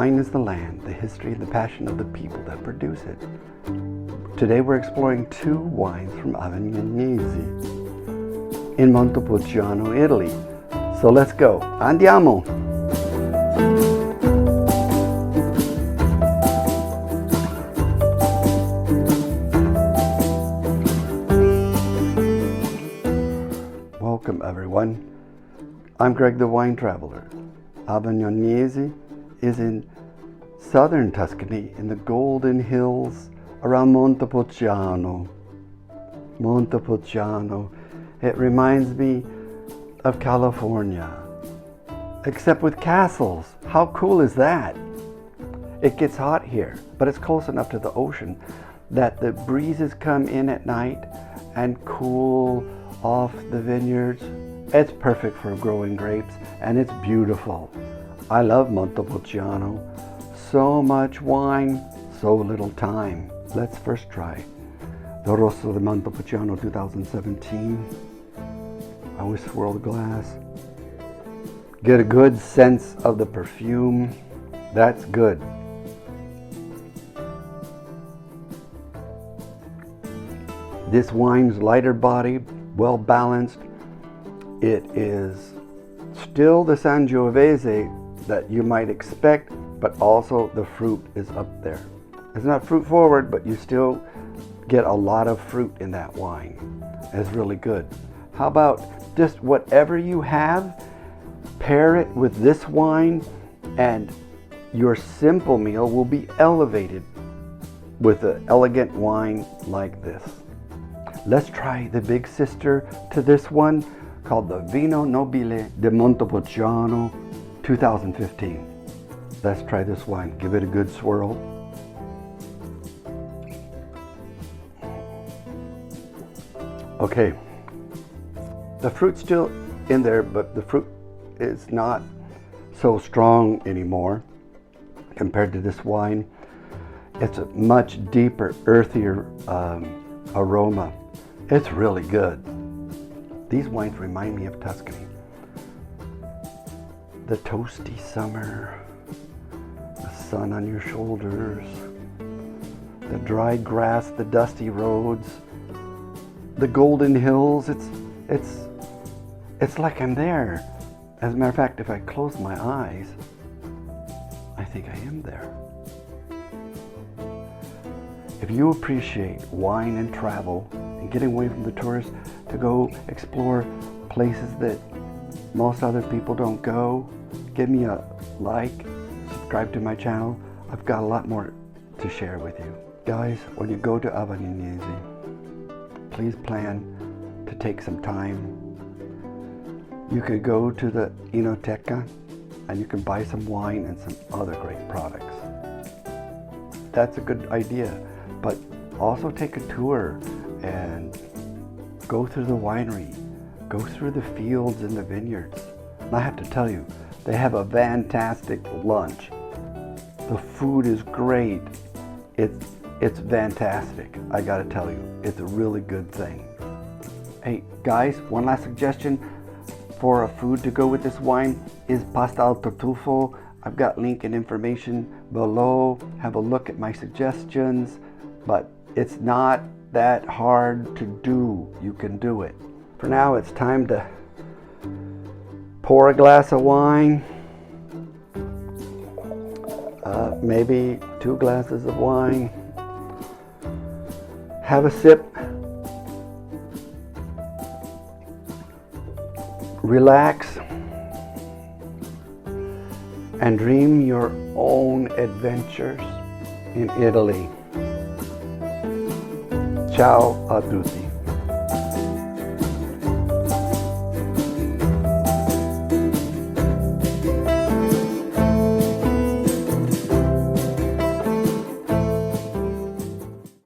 Wine is the land, the history, and the passion of the people that produce it. Today we're exploring 2 wines from Avignonesi in Montepulciano, Italy. So let's go. Andiamo! Welcome everyone. I'm Greg the Wine Traveler. Avignonesi is in southern Tuscany in the Golden Hills around Montepulciano. Montepulciano. It reminds me of California, except with castles. How cool is that? It gets hot here, but it's close enough to the ocean that the breezes come in at night and cool off the vineyards. It's perfect for growing grapes, and it's beautiful. I love Montepulciano. So much wine, so little time. Let's first try the Rosso di Montepulciano 2017. I always swirl the glass. Get a good sense of the perfume. That's good. This wine's lighter body, well balanced. It is still the Sangiovese that you might expect, but also the fruit is up there. It's not fruit forward, but you still get a lot of fruit in that wine. It's really good. How about just whatever you have, pair it with this wine, and your simple meal will be elevated with an elegant wine like this. Let's try the big sister to this one, called the Vino Nobile di Montepulciano 2015. Let's try this wine. Give it a good swirl. Okay, the fruit's still in there, but the fruit is not so strong anymore compared to this wine. It's a much deeper, earthier aroma. It's really good. These wines remind me of Tuscany. The toasty summer, the sun on your shoulders, the dry grass, the dusty roads, the golden hills. It's like I'm there. As a matter of fact, if I close my eyes, I think I am there. If you appreciate wine and travel and getting away from the tourists to go explore places that most other people don't go, give me a like, subscribe to my channel. I've got a lot more to share with you. Guys, when you go to Avignonesi, please plan to take some time. You could go to the Enoteca and you can buy some wine and some other great products. That's a good idea, but also take a tour and go through the winery, go through the fields and the vineyards. And I have to tell you, they have a fantastic lunch. The food is great. It's fantastic. I gotta tell you, it's a really good thing. Hey guys, one last suggestion for a food to go with this wine is Pasta al Tartufo. I've got link and information below. Have a look at my suggestions, but it's not that hard to do. You can do it. For now, it's time to pour a glass of wine, maybe 2 glasses of wine. Have a sip, relax, and dream your own adventures in Italy. Ciao a tutti.